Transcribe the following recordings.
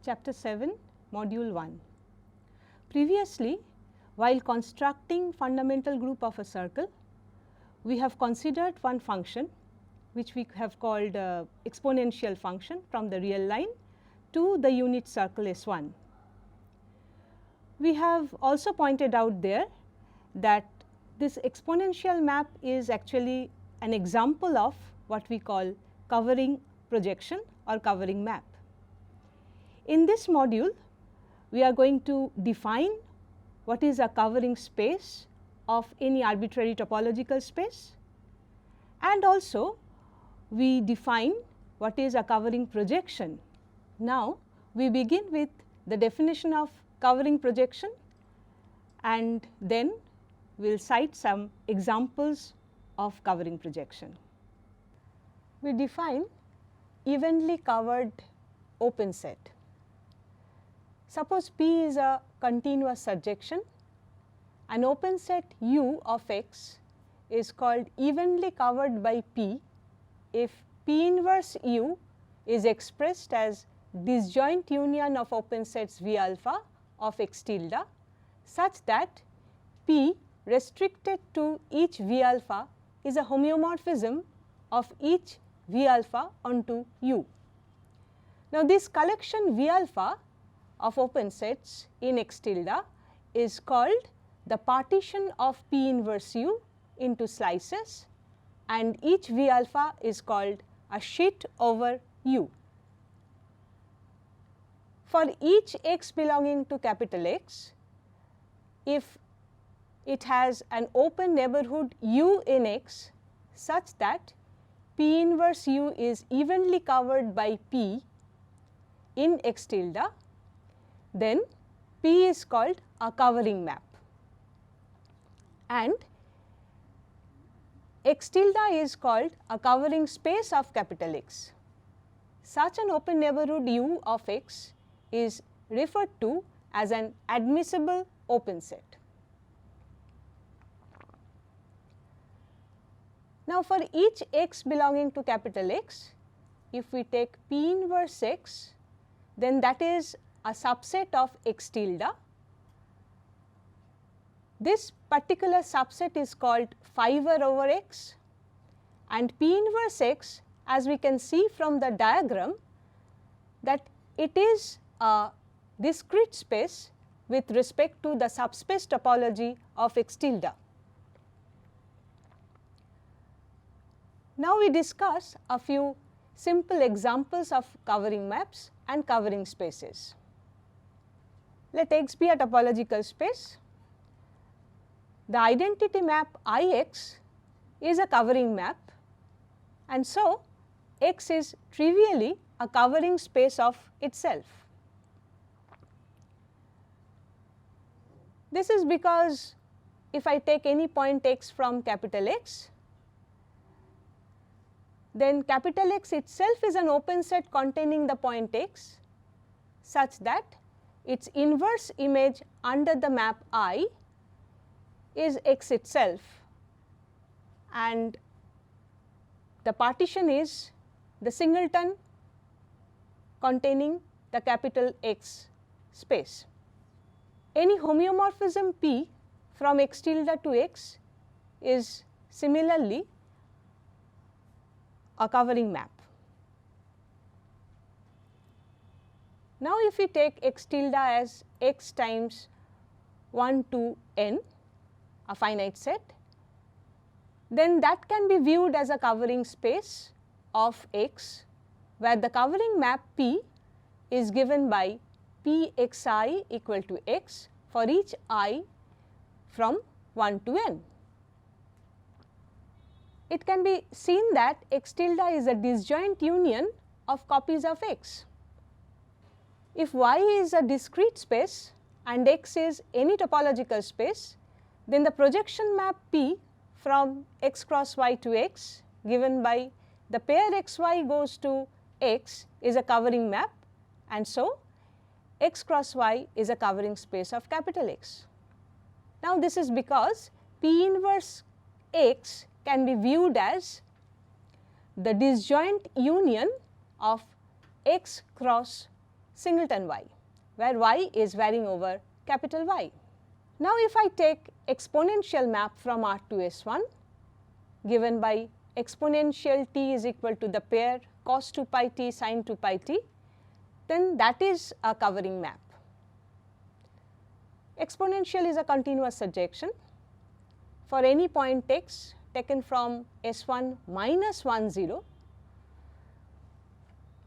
Chapter 7, Module 1. Previously, while constructing fundamental group of a circle, we have considered one function which we have called exponential function from the real line to the unit circle S1. We have also pointed out there that this exponential map is actually an example of what we call covering projection or covering map. In this module, we are going to define what is a covering space of any arbitrary topological space, and also we define what is a covering projection. Now, we begin with the definition of covering projection, and then we will cite some examples of covering projection. We define evenly covered open set. Suppose P is a continuous surjection. An open set U of X is called evenly covered by P if P inverse U is expressed as disjoint union of open sets V alpha of X tilde such that P restricted to each V alpha is a homeomorphism of each V alpha onto U. Now, this collection V alpha of open sets in X tilde is called the partition of P inverse U into slices, and each V alpha is called a sheet over U. For each x belonging to capital X, if it has an open neighborhood U in X such that P inverse U is evenly covered by P in X tilde, then P is called a covering map, and X tilde is called a covering space of capital X. Such an open neighborhood U of X is referred to as an admissible open set. Now, for each x belonging to capital X, if we take P inverse X, then that is a subset of X tilde. This particular subset is called fiver over X, and P inverse X, as we can see from the diagram, that it is a discrete space with respect to the subspace topology of X tilde. Now, we discuss a few simple examples of covering maps and covering spaces. Let X be a topological space. The identity map Ix is a covering map, and so X is trivially a covering space of itself. This is because if I take any point x from capital X, then capital X itself is an open set containing the point x such that its inverse image under the map I is X itself, and the partition is the singleton containing the capital X space. Any homeomorphism P from X tilde to X is similarly a covering map. Now, if we take X tilde as X times 1 to n, a finite set, then that can be viewed as a covering space of X, where the covering map P is given by P xi equal to X for each I from 1 to n. It can be seen that X tilde is a disjoint union of copies of X. If Y is a discrete space and X is any topological space, then the projection map P from X cross Y to X given by the pair xy goes to X is a covering map, and so X cross Y is a covering space of capital X. Now, this is because P inverse X can be viewed as the disjoint union of X cross singleton y, where y is varying over capital Y. Now, if I take exponential map from R to S1 given by exponential t is equal to the pair cos 2 pi t sin 2 pi t, then that is a covering map. Exponential is a continuous surjection for any point x taken from S1 minus 1 0.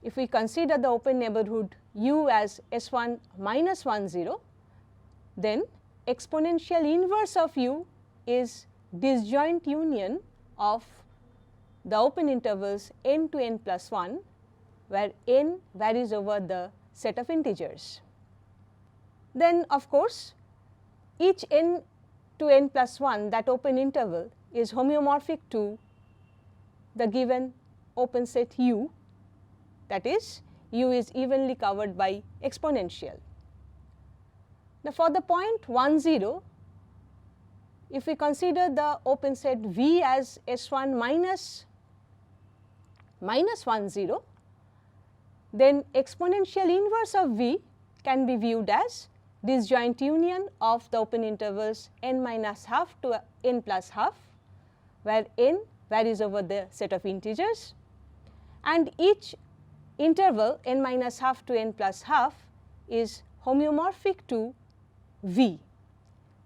If we consider the open neighborhood u as S1 minus 1 0, then exponential inverse of u is disjoint union of the open intervals n to n plus 1, where n varies over the set of integers. Then of course, each n to n plus 1, that open interval, is homeomorphic to the given open set u, that is, u is evenly covered by exponential. Now, for the point 1 0, if we consider the open set V as S1 minus 1 0, then exponential inverse of V can be viewed as disjoint union of the open intervals n minus half to n plus half, where n varies over the set of integers, and each interval n minus half to n plus half is homeomorphic to V.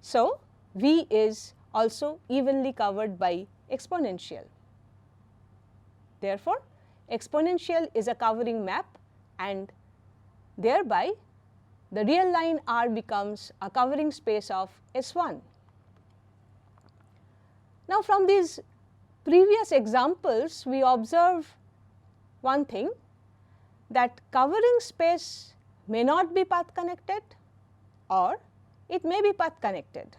So, V is also evenly covered by exponential. Therefore, exponential is a covering map, and thereby the real line R becomes a covering space of S1. Now, from these previous examples, we observe one thing, that covering space may not be path connected or it may be path connected.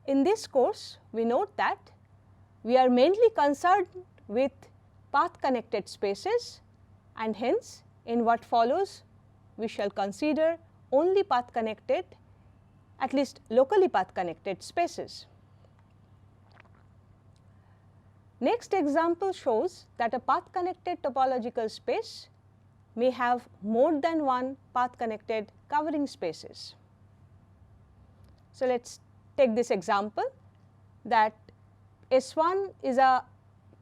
In this course, we note that we are mainly concerned with path connected spaces, and hence in what follows we shall consider only path connected, at least locally path connected spaces. Next example shows that a path connected topological space may have more than one path connected covering spaces. So, let us take this example, that S1 is a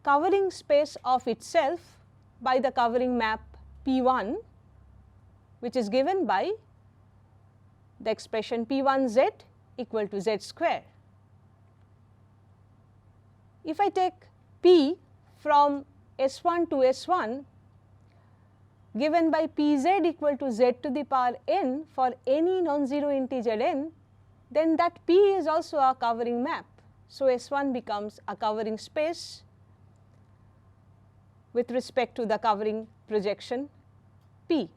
covering space of itself by the covering map P1, which is given by the expression P1z equal to z square. If I take P from S1 to S1 given by Pz equal to z to the power n for any non-zero integer n, then that P is also a covering map. So, S1 becomes a covering space with respect to the covering projection P.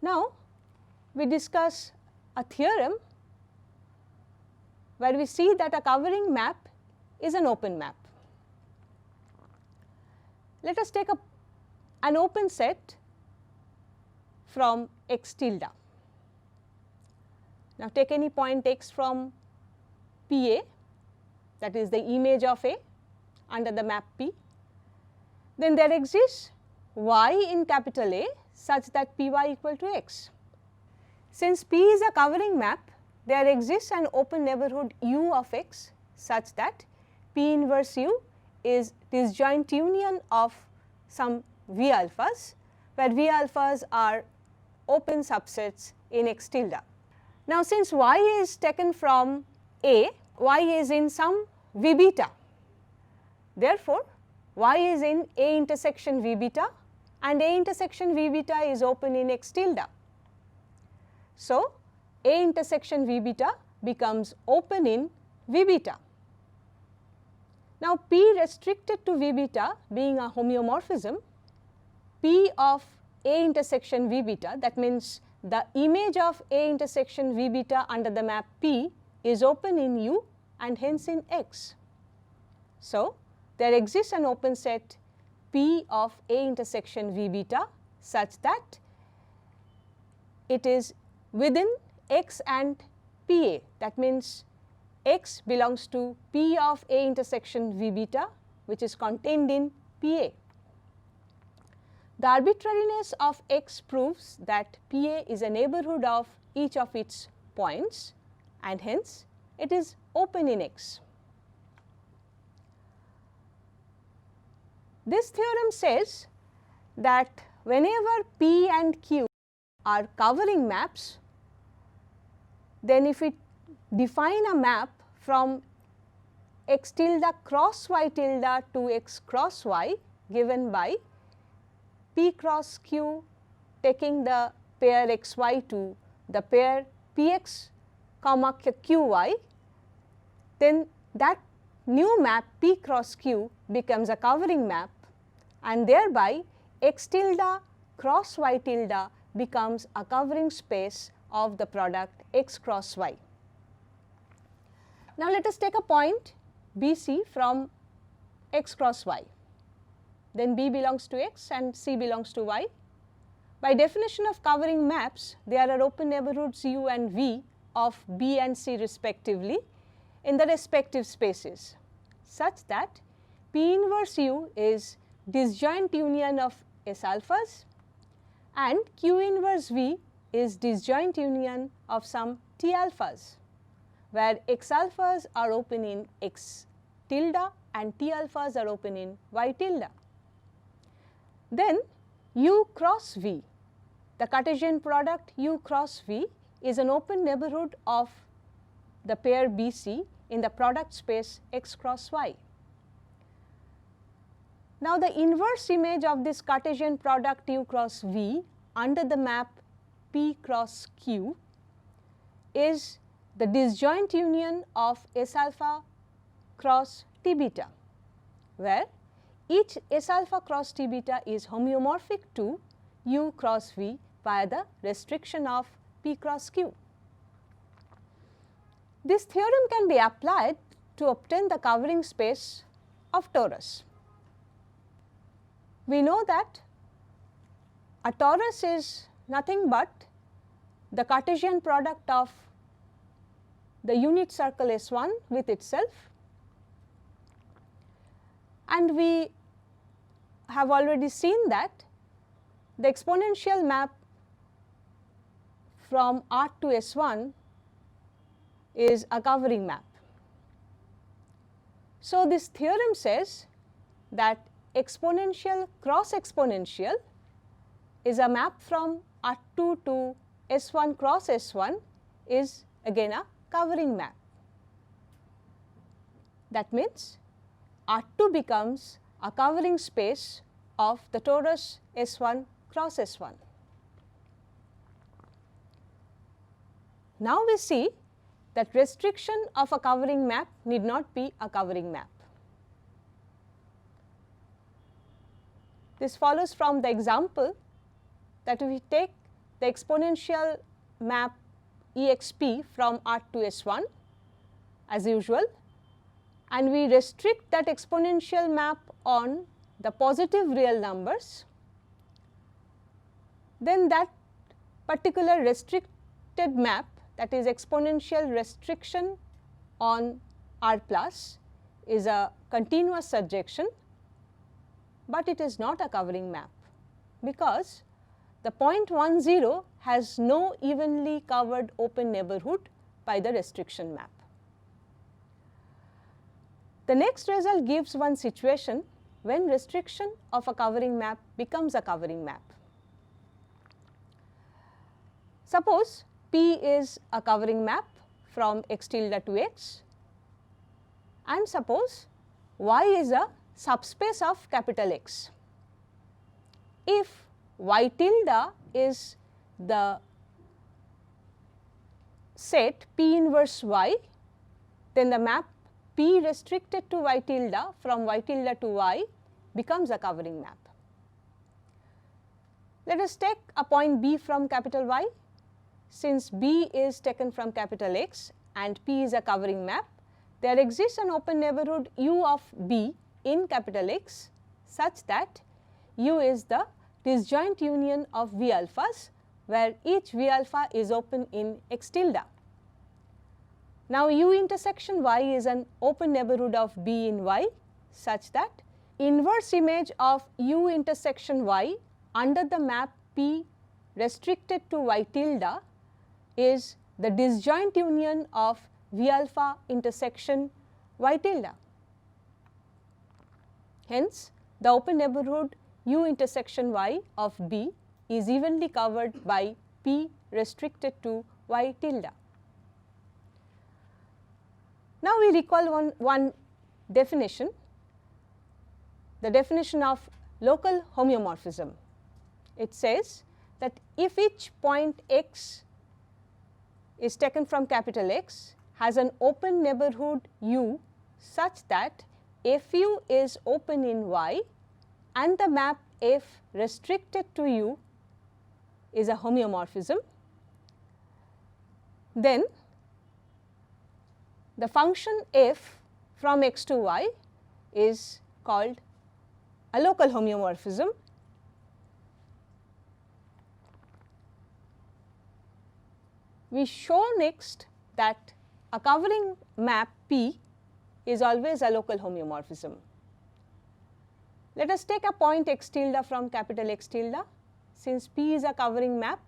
Now, we discuss a theorem where we see that a covering map is an open map. Let us take an open set from x tilde. Now, take any point x from P A, that is the image of A under the map P. Then there exists y in capital A such that P y equal to x. Since P is a covering map, there exists an open neighborhood u of x such that P inverse u is disjoint union of some V alphas, where V alphas are open subsets in x tilde. Now, since y is taken from A, y is in some V beta. Therefore, y is in A intersection V beta, and A intersection V beta is open in x tilde. So, A intersection V beta becomes open in V beta. Now, P restricted to V beta being a homeomorphism, P of A intersection V beta, that means the image of A intersection V beta under the map P is open in U and hence in X. So, there exists an open set P of A intersection V beta such that it is within X and P A, that means X belongs to P of A intersection V beta, which is contained in PA. The arbitrariness of X proves that PA is a neighborhood of each of its points and hence it is open in X. This theorem says that whenever P and Q are covering maps, then if we define a map from X tilde cross Y tilde to X cross Y given by P cross Q taking the pair XY to the pair Px comma Qy, then that new map P cross Q becomes a covering map and thereby X tilde cross Y tilde becomes a covering space of the product X cross Y. Now let us take a point BC from X cross Y. Then B belongs to X and C belongs to Y. By definition of covering maps, there are open neighborhoods U and V of B and C respectively in the respective spaces, such that P inverse U is disjoint union of S alphas and Q inverse V is disjoint union of some T alphas, where X alphas are open in X tilde and T alphas are open in Y tilde. Then U cross V, the Cartesian product U cross V is an open neighborhood of the pair BC in the product space X cross Y. Now the inverse image of this Cartesian product U cross V under the map P cross Q is the disjoint union of S alpha cross T beta, where each S alpha cross T beta is homeomorphic to U cross V via the restriction of P cross Q. This theorem can be applied to obtain the covering space of torus. We know that a torus is nothing but the Cartesian product of the unit circle S1 with itself, and we have already seen that the exponential map from R to S1 is a covering map. So this theorem says that exponential cross exponential is a map from R2 to S1 cross S1 is again a covering map. That means R2 becomes a covering space of the torus S1 cross S1. Now we see that restriction of a covering map need not be a covering map. This follows from the example that if we take the exponential map exp from R to S1 as usual, and we restrict that exponential map on the positive real numbers, then that particular restricted map, that is exponential restriction on R plus, is a continuous surjection, but it is not a covering map because the point 1 0 has no evenly covered open neighborhood by the restriction map. The next result gives one situation when restriction of a covering map becomes a covering map. Suppose P is a covering map from X tilde to X, and suppose Y is a subspace of capital X. If Y tilde is the set P inverse Y, then the map P restricted to Y tilde from Y tilde to Y becomes a covering map. Let us take a point B from capital Y. Since B is taken from capital X and P is a covering map, there exists an open neighborhood U of B in capital X such that U is the disjoint union of V alphas, where each V alpha is open in X tilde. Now U intersection Y is an open neighborhood of B in Y such that inverse image of u intersection y under the map P restricted to y tilde is the disjoint union of V alpha intersection y tilde. Hence, the open neighborhood u intersection y of B is evenly covered by P restricted to y tilde. Now, we recall one definition, the definition of local homeomorphism. It says that if each point x is taken from capital X has an open neighborhood u such that Fu is open in Y and the map F restricted to U is a homeomorphism, then the function f from x to y is called a local homeomorphism. We show next that a covering map P is always a local homeomorphism. Let us take a point x tilde from capital X tilde. Since P is a covering map,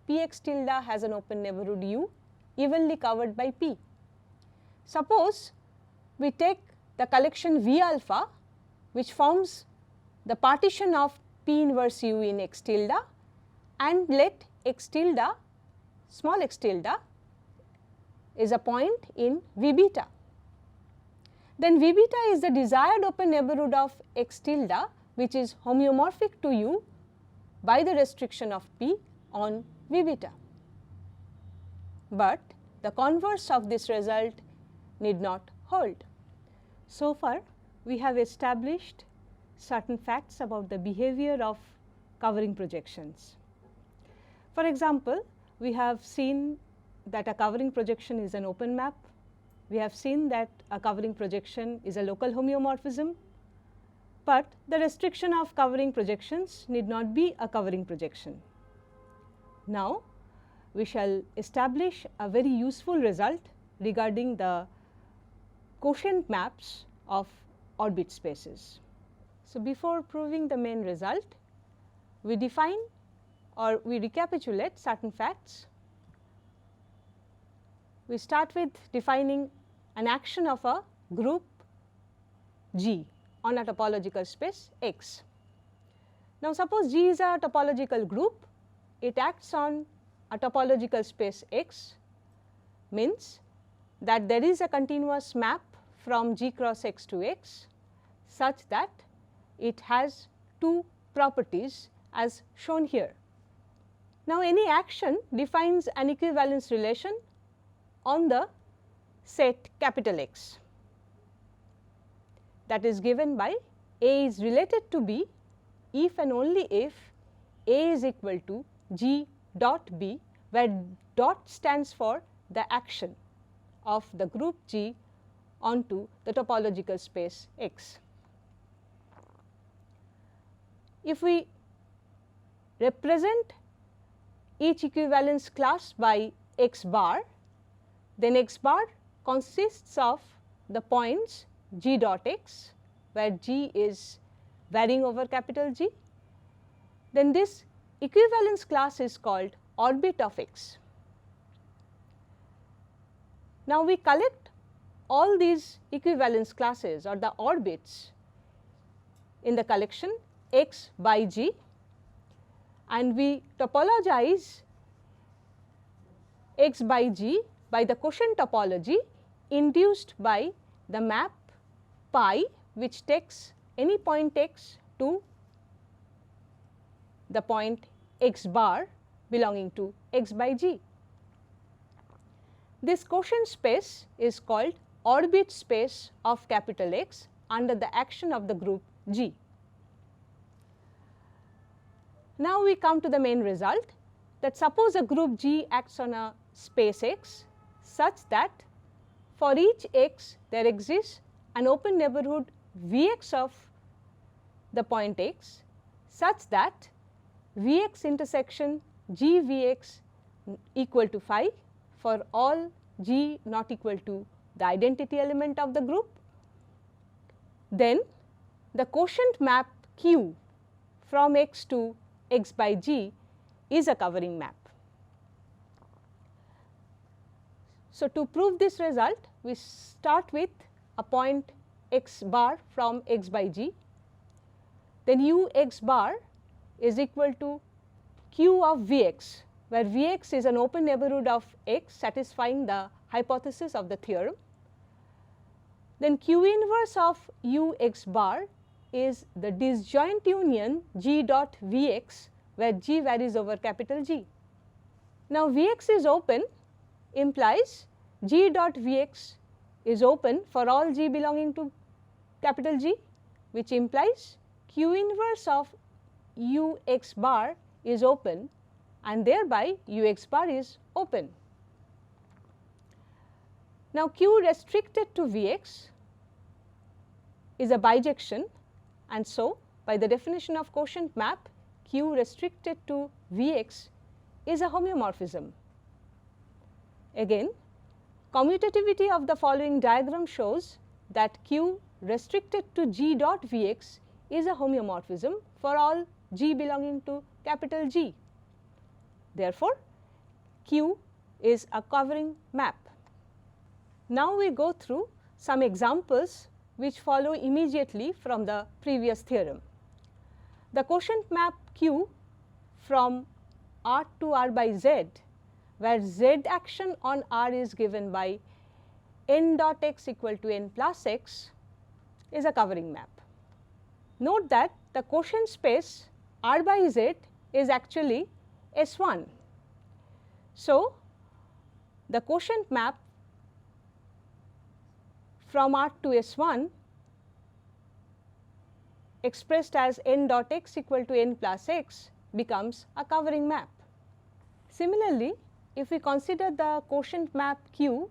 Px tilde has an open neighborhood U evenly covered by P. Suppose we take the collection V alpha, which forms the partition of P inverse U in x tilde, and let x tilde, small x tilde, is a point in V beta. Then V beta is the desired open neighborhood of x tilde, which is homeomorphic to U by the restriction of P on V beta. But the converse of this result need not hold. So far, we have established certain facts about the behavior of covering projections. For example, we have seen that a covering projection is an open map. We have seen that a covering projection is a local homeomorphism, but the restriction of covering projections need not be a covering projection. Now, we shall establish a very useful result regarding the quotient maps of orbit spaces. So, before proving the main result, we define or we recapitulate certain facts. We start with defining an action of a group G on a topological space X. Now, suppose G is a topological group, it acts on a topological space X, means that there is a continuous map from G cross X to X such that it has two properties as shown here. Now, any action defines an equivalence relation on the set capital X, that is given by A is related to B if and only if A is equal to G dot B, where dot stands for the action of the group G onto the topological space X. If we represent each equivalence class by x bar, then x bar consists of the points G dot x, where G is varying over capital G. Then this equivalence class is called orbit of x. Now, we collect all these equivalence classes or the orbits in the collection x by G, and we topologize x by G by the quotient topology induced by the map pi, which takes any point x to the point x bar belonging to x by G. This quotient space is called orbit space of capital X under the action of the group G. Now, we come to the main result, that suppose a group G acts on a space X such that for each x there exists an open neighborhood Vx of the point x such that Vx intersection G Vx equal to phi for all G not equal to the identity element of the group. Then the quotient map Q from X to X by G is a covering map. So, to prove this result, we start with a point x bar from X by G, then U x bar is equal to Q of Vx, where Vx is an open neighborhood of X satisfying the hypothesis of the theorem. Then Q inverse of U x bar is the disjoint union G dot Vx, where G varies over capital G. Now, Vx is open implies G dot Vx is open for all G belonging to capital G, which implies Q inverse of U x bar is open and thereby U x bar is open. Now, Q restricted to Vx is a bijection, and so by the definition of quotient map, Q restricted to Vx is a homeomorphism. Again, commutativity of the following diagram shows that Q restricted to G dot Vx is a homeomorphism for all G belonging to capital G. Therefore, Q is a covering map. Now, we go through some examples which follow immediately from the previous theorem. The quotient map Q from R to R by Z, where Z action on R is given by n dot x equal to n plus x, is a covering map. Note that the quotient space R by Z is actually S1. So, the quotient map from R to S1 expressed as n dot x equal to n plus x becomes a covering map. Similarly, if we consider the quotient map Q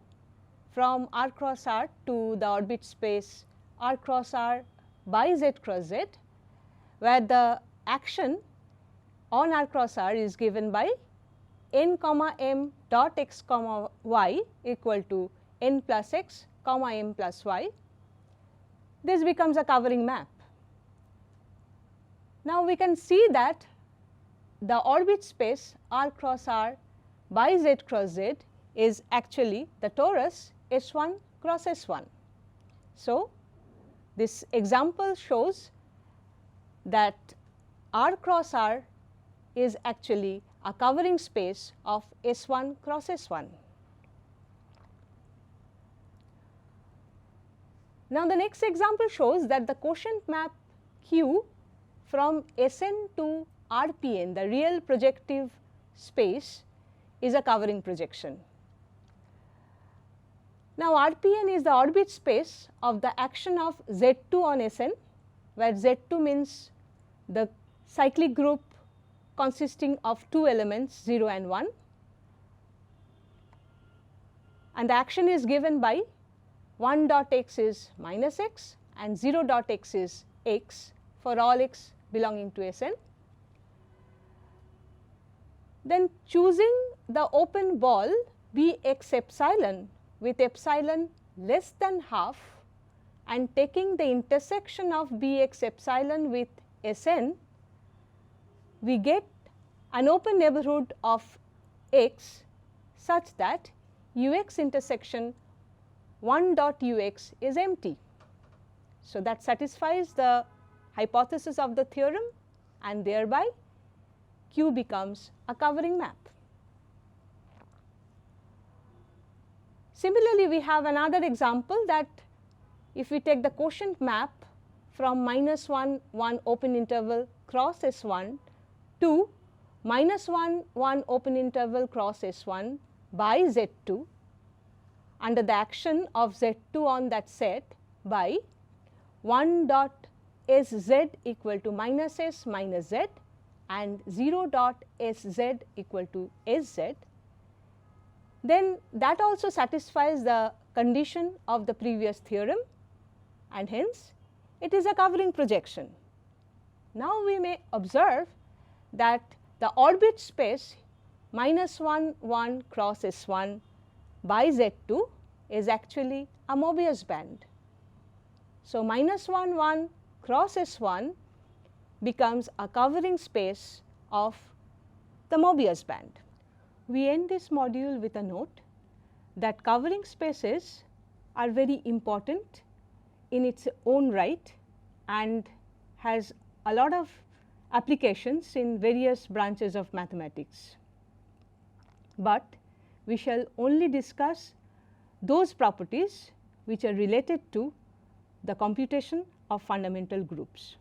from R cross R to the orbit space R cross R by Z cross Z, where the action on R cross R is given by n comma m dot x comma y equal to n plus x comma m plus y, this becomes a covering map. Now, we can see that the orbit space R cross R by Z cross Z is actually the torus S1 cross S1. So, this example shows that R cross R is actually a covering space of S1 cross S1. Now, the next example shows that the quotient map Q from Sn to Rpn, the real projective space, is a covering projection. Now, Rpn is the orbit space of the action of Z2 on Sn, where Z2 means the cyclic group consisting of two elements 0 and 1, and the action is given by 1 dot x is minus x and 0 dot x is x for all x belonging to Sn. Then choosing the open ball Bx epsilon with epsilon less than half and taking the intersection of Bx epsilon with Sn, we get an open neighborhood of x such that Ux intersection 1 dot Ux is empty. So, that satisfies the hypothesis of the theorem, and thereby Q becomes a covering map. Similarly, we have another example that if we take the quotient map from minus 1 1 open interval cross S1 to minus 1 1 open interval cross S1 by Z2 under the action of Z2 on that set by 1 dot Sz equal to minus S minus Z and 0 dot Sz equal to Sz, then that also satisfies the condition of the previous theorem, and hence it is a covering projection. Now, we may observe that the orbit space minus 1 1 cross S1 by Z2 is actually a Mobius band. So, minus 1 1 cross S1 becomes a covering space of the Mobius band. We end this module with a note that covering spaces are very important in its own right and has a lot of applications in various branches of mathematics. But we shall only discuss those properties which are related to the computation of fundamental groups.